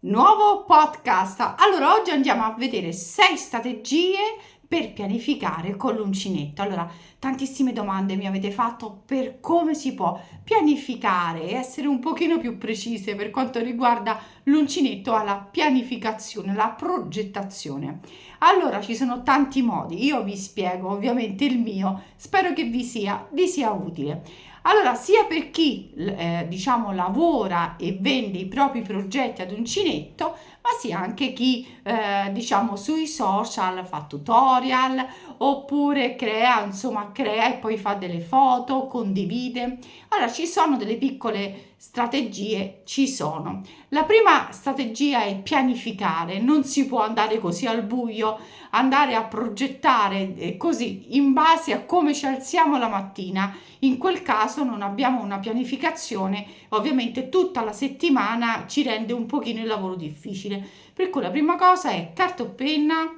Nuovo podcast. Allora, oggi andiamo a vedere 6 strategie per pianificare con l'uncinetto. Allora, tantissime domande mi avete fatto per come si può pianificare e essere un pochino più precise per quanto riguarda l'uncinetto alla pianificazione, la progettazione. Allora, ci sono tanti modi, io vi spiego ovviamente il mio, spero che vi sia utile. Allora, sia per chi lavora e vende i propri progetti ad uncinetto, ma sia anche chi sui social fa tutorial oppure crea e poi fa delle foto, condivide. Allora, ci sono delle piccole strategie, ci sono. La prima strategia è pianificare, non si può andare così al buio, andare a progettare così in base a come ci alziamo la mattina. In quel caso non abbiamo una pianificazione, ovviamente tutta la settimana ci rende un pochino il lavoro difficile. Per cui la prima cosa è carta o penna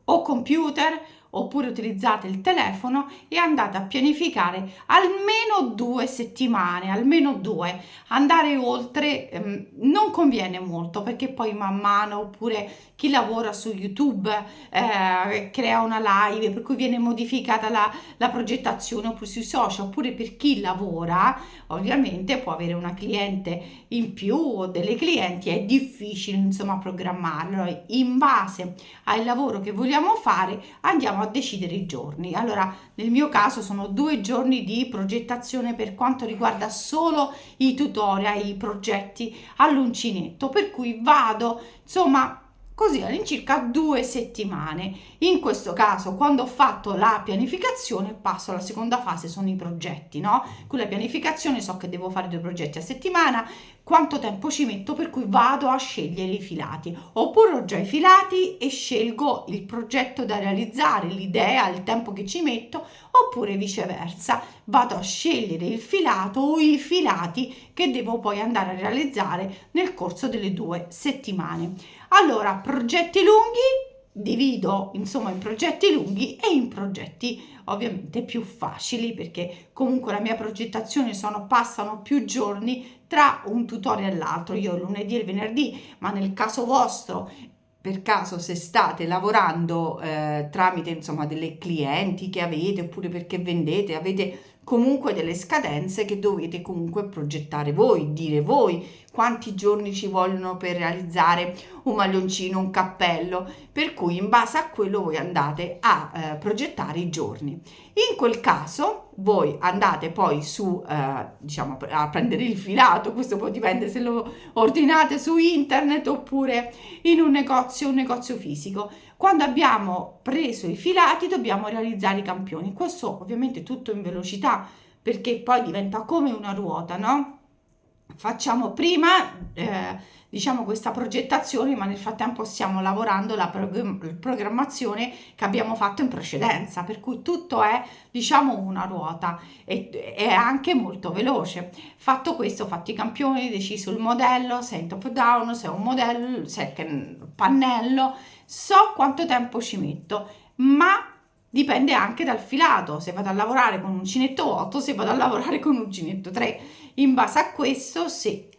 o computer, oppure utilizzate il telefono e andate a pianificare almeno 2 settimane, almeno 2. Andare oltre non conviene molto, perché poi man mano, oppure chi lavora su YouTube crea una live per cui viene modificata la progettazione, oppure sui social, oppure per chi lavora ovviamente può avere una cliente in più o delle clienti, è difficile insomma programmarlo. Allora, in base al lavoro che vogliamo fare andiamo a decidere i giorni. Allora, nel mio caso sono 2 giorni di progettazione per quanto riguarda solo i tutorial, i progetti all'uncinetto, per cui vado insomma così all'incirca 2 settimane. In questo caso, quando ho fatto la pianificazione, passo alla seconda fase, sono i progetti, no? Con la pianificazione so che devo fare 2 progetti a settimana, quanto tempo ci metto, per cui vado a scegliere i filati, oppure ho già i filati e scelgo il progetto da realizzare, l'idea, il tempo che ci metto, oppure viceversa, vado a scegliere il filato o i filati che devo poi andare a realizzare nel corso delle 2 settimane. Allora, progetti lunghi divido insomma in progetti lunghi e in progetti ovviamente più facili, perché comunque la mia progettazione passano più giorni tra un tutorial e l'altro, io il lunedì e il venerdì, ma nel caso vostro, per caso se state lavorando tramite insomma delle clienti che avete, oppure perché vendete, avete comunque delle scadenze che dovete comunque progettare voi, dire voi quanti giorni ci vogliono per realizzare un maglioncino, un cappello, per cui in base a quello voi andate a progettare i giorni. In quel caso voi andate poi a prendere il filato, questo poi dipende se lo ordinate su internet oppure in un negozio fisico. Quando abbiamo preso i filati dobbiamo realizzare i campioni, questo ovviamente tutto in velocità, perché poi diventa come una ruota, no? Facciamo prima questa progettazione, ma nel frattempo stiamo lavorando la programmazione che abbiamo fatto in precedenza, per cui tutto è una ruota e è anche molto veloce. Fatto questo, fatti i campioni, deciso il modello, se è in top down, se è un modello, se è un pannello, so quanto tempo ci metto, ma dipende anche dal filato, se vado a lavorare con un uncinetto 8, se vado a lavorare con un uncinetto 3. In base a questo, se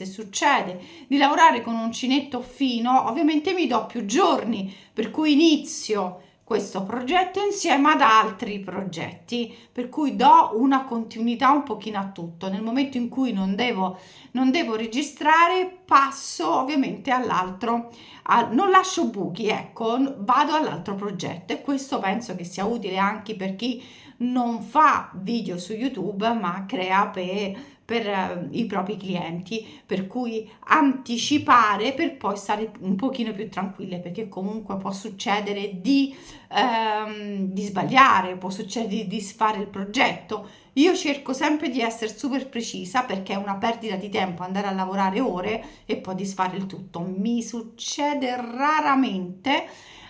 succede di lavorare con un uncinetto fino, ovviamente mi do più giorni, per cui inizio questo progetto insieme ad altri progetti, per cui do una continuità un pochino a tutto. Nel momento in cui non devo registrare, passo ovviamente all'altro, non lascio buchi, ecco, vado all'altro progetto, e questo penso che sia utile anche per chi non fa video su YouTube ma crea per i propri clienti, per cui anticipare per poi stare un pochino più tranquille, perché comunque può succedere di sbagliare, può succedere di disfare il progetto. Io cerco sempre di essere super precisa, perché è una perdita di tempo andare a lavorare ore e poi disfare il tutto. Mi succede raramente,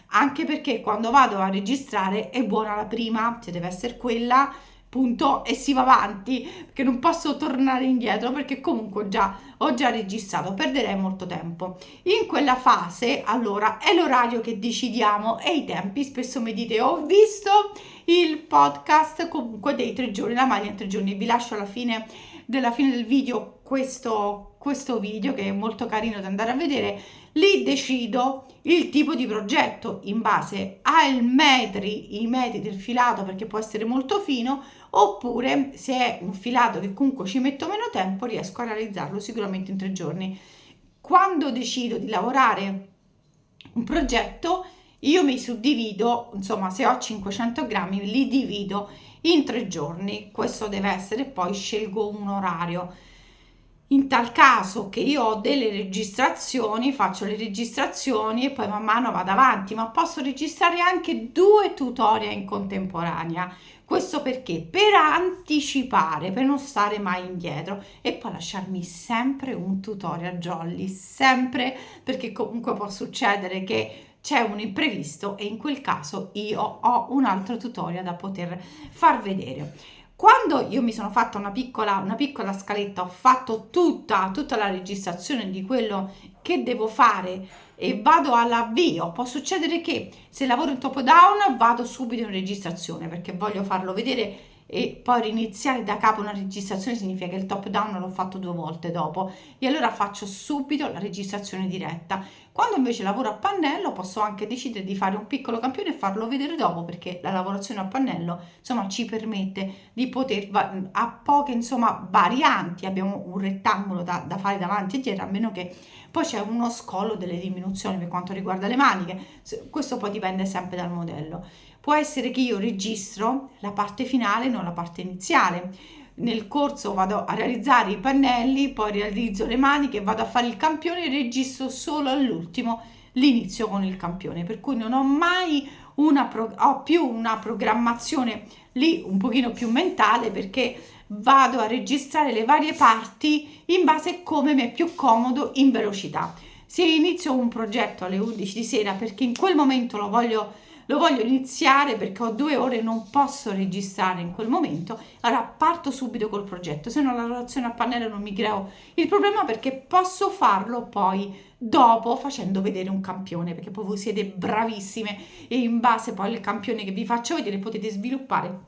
anche perché quando vado a registrare è buona la prima, cioè deve essere quella, punto, e si va avanti, perché non posso tornare indietro, perché comunque ho già registrato, perderei molto tempo. In quella fase allora è l'orario che decidiamo e i tempi. Spesso mi dite: ho visto il podcast comunque dei 3 giorni, la maglia in 3 giorni. Vi lascio alla fine della fine del video questo video che è molto carino da andare a vedere. Lì decido il tipo di progetto in base ai metri, i metri del filato, perché può essere molto fino, oppure se è un filato che comunque ci metto meno tempo, riesco a realizzarlo sicuramente in 3 giorni. Quando decido di lavorare un progetto, io mi suddivido, insomma, se ho 500 grammi, li divido in 3 giorni. Questo deve essere, poi scelgo un orario. In tal caso che io ho delle registrazioni, faccio le registrazioni e poi man mano vado avanti, ma posso registrare anche 2 tutorial in contemporanea. Questo perché? Per anticipare, per non stare mai indietro e poi lasciarmi sempre un tutorial jolly, sempre, perché comunque può succedere che c'è un imprevisto e in quel caso io ho un altro tutorial da poter far vedere. Quando io mi sono fatta una piccola scaletta, ho fatto tutta la registrazione di quello che devo fare e vado all'avvio. Può succedere che se lavoro in top down vado subito in registrazione perché voglio farlo vedere e poi riniziare da capo una registrazione significa che il top down l'ho fatto 2 volte dopo e allora faccio subito la registrazione diretta. Quando invece lavoro a pannello posso anche decidere di fare un piccolo campione e farlo vedere dopo, perché la lavorazione a pannello insomma ci permette di poter a poche insomma varianti, abbiamo un rettangolo da fare davanti e dietro, a meno che poi c'è uno scollo delle diminuzioni per quanto riguarda le maniche. Questo poi dipende sempre dal modello. Può essere che io registro la parte finale, non la parte iniziale. Nel corso vado a realizzare i pannelli, poi realizzo le maniche, vado a fare il campione e registro solo all'ultimo l'inizio con il campione, per cui non ho mai ho più una programmazione lì un pochino più mentale, perché vado a registrare le varie parti in base a come mi è più comodo in velocità. Se inizio un progetto alle 11 di sera perché in quel momento lo voglio iniziare, perché ho 2 ore e non posso registrare in quel momento, allora parto subito col progetto. Se no la lavorazione a pannello non mi creo il problema, perché posso farlo poi dopo facendo vedere un campione, perché poi voi siete bravissime e in base poi al campione che vi faccio vedere potete sviluppare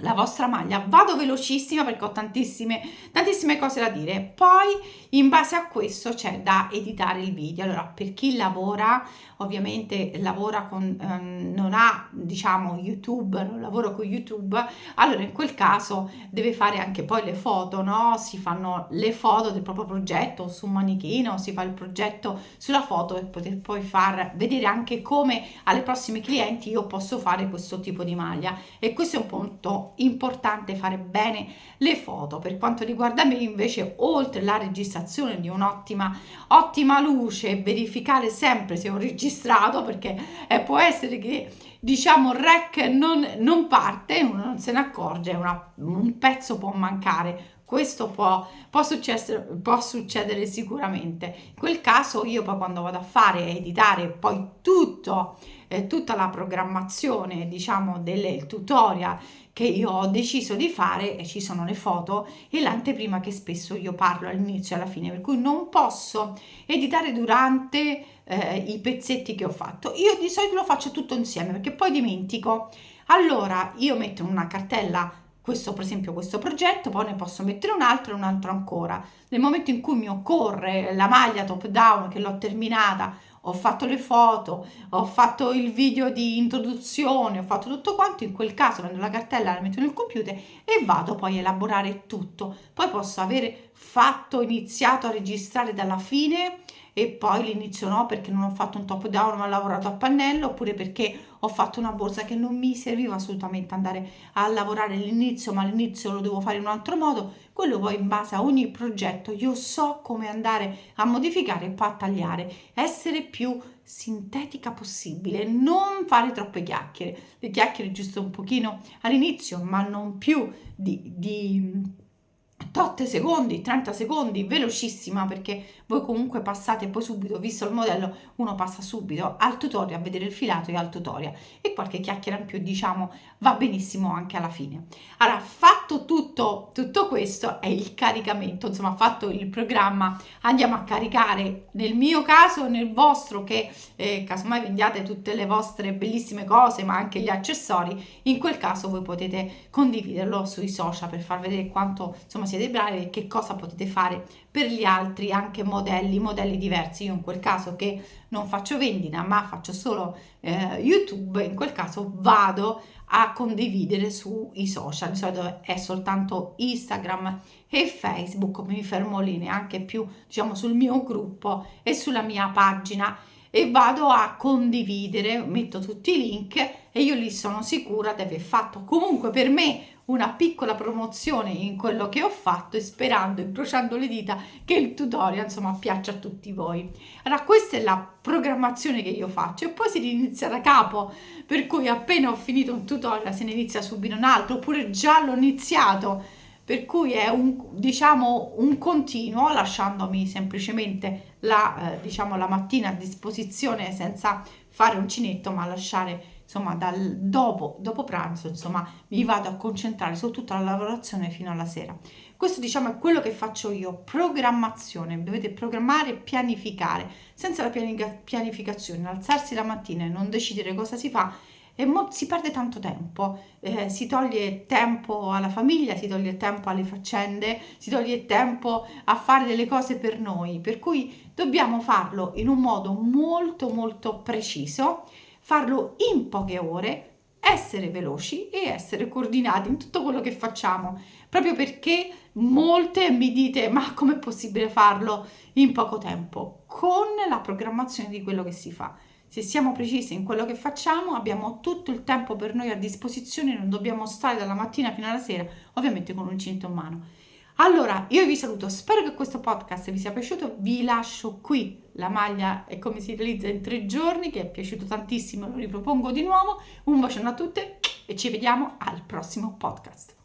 la vostra maglia. Vado velocissima perché ho tantissime cose da dire. Poi in base a questo c'è da editare il video. Allora, per chi lavora, ovviamente lavora con non ha diciamo YouTube, non lavora con YouTube, allora in quel caso deve fare anche poi le foto, no? Si fanno le foto del proprio progetto su un manichino, si fa il progetto sulla foto e poter poi far vedere anche come alle prossime clienti io posso fare questo tipo di maglia. E questo è un punto importante, fare bene le foto. Per quanto riguarda me invece, oltre la registrazione di ottima luce, verificare sempre se ho registrato, perché può essere che diciamo il rec non parte, uno non se ne accorge, un pezzo può mancare. Questo può succedere sicuramente. In quel caso io poi quando vado a fare e editare poi tutta la programmazione, diciamo, del tutorial che io ho deciso di fare, e ci sono le foto e l'anteprima che spesso io parlo all'inizio e alla fine, per cui non posso editare durante i pezzetti che ho fatto. Io di solito lo faccio tutto insieme perché poi dimentico. Allora io metto in una cartella questo, per esempio, questo progetto, poi ne posso mettere un altro e un altro ancora. Nel momento in cui mi occorre la maglia top down che l'ho terminata, ho fatto le foto, ho fatto il video di introduzione, ho fatto tutto quanto, in quel caso prendo la cartella, la metto nel computer e vado poi a elaborare tutto. Poi posso avere iniziato a registrare dalla fine e poi l'inizio no, perché non ho fatto un top down ma ho lavorato a pannello, oppure perché ho fatto una borsa che non mi serviva assolutamente andare a lavorare all'inizio, ma all'inizio lo devo fare in un altro modo. Quello poi in base a ogni progetto io so come andare a modificare e poi a tagliare, essere più sintetica possibile, non fare troppe chiacchiere. Le chiacchiere giusto un pochino all'inizio, ma non più di 8 secondi, 30 secondi, velocissima, perché voi comunque passate poi subito, visto il modello, uno passa subito al tutorial a vedere il filato e al tutorial, e qualche chiacchiera in più diciamo va benissimo anche alla fine. Allora, fatto tutto questo è il caricamento, insomma fatto il programma, andiamo a caricare, nel mio caso, nel vostro, che casomai vendiate tutte le vostre bellissime cose ma anche gli accessori, in quel caso voi potete condividerlo sui social per far vedere quanto insomma siete bravi e che cosa potete fare per gli altri, anche modelli diversi. Io in quel caso che non faccio vendita ma faccio solo YouTube, in quel caso vado a condividere sui social, di solito è soltanto Instagram e Facebook, mi fermo lì, neanche più diciamo sul mio gruppo e sulla mia pagina, e vado a condividere, metto tutti i link e io lì sono sicura di aver fatto comunque per me una piccola promozione in quello che ho fatto, e sperando, incrociando le dita, che il tutorial insomma piaccia a tutti voi. Allora questa è la programmazione che io faccio, e poi si inizia da capo, per cui appena ho finito un tutorial se ne inizia subito un altro, oppure già l'ho iniziato, per cui è un continuo, lasciandomi semplicemente la mattina a disposizione senza fare uncinetto, ma lasciare insomma dopo pranzo, insomma mi vado a concentrare su tutta la lavorazione fino alla sera. Questo è quello che faccio io, programmazione. Dovete programmare e pianificare. Senza la pianificazione, alzarsi la mattina e non decidere cosa si fa, e si perde tanto tempo, si toglie tempo alla famiglia, si toglie tempo alle faccende, si toglie tempo a fare delle cose per noi, per cui dobbiamo farlo in un modo molto molto preciso, farlo in poche ore, essere veloci e essere coordinati in tutto quello che facciamo, proprio perché molte mi dite: ma com'è possibile farlo in poco tempo? Con la programmazione di quello che si fa. Se siamo precisi in quello che facciamo, abbiamo tutto il tempo per noi a disposizione, non dobbiamo stare dalla mattina fino alla sera, ovviamente con un cinto in mano. Allora, io vi saluto, spero che questo podcast vi sia piaciuto, vi lascio qui la maglia e come si realizza in 3 giorni, che è piaciuto tantissimo, lo ripropongo di nuovo. Un bacione a tutte e ci vediamo al prossimo podcast.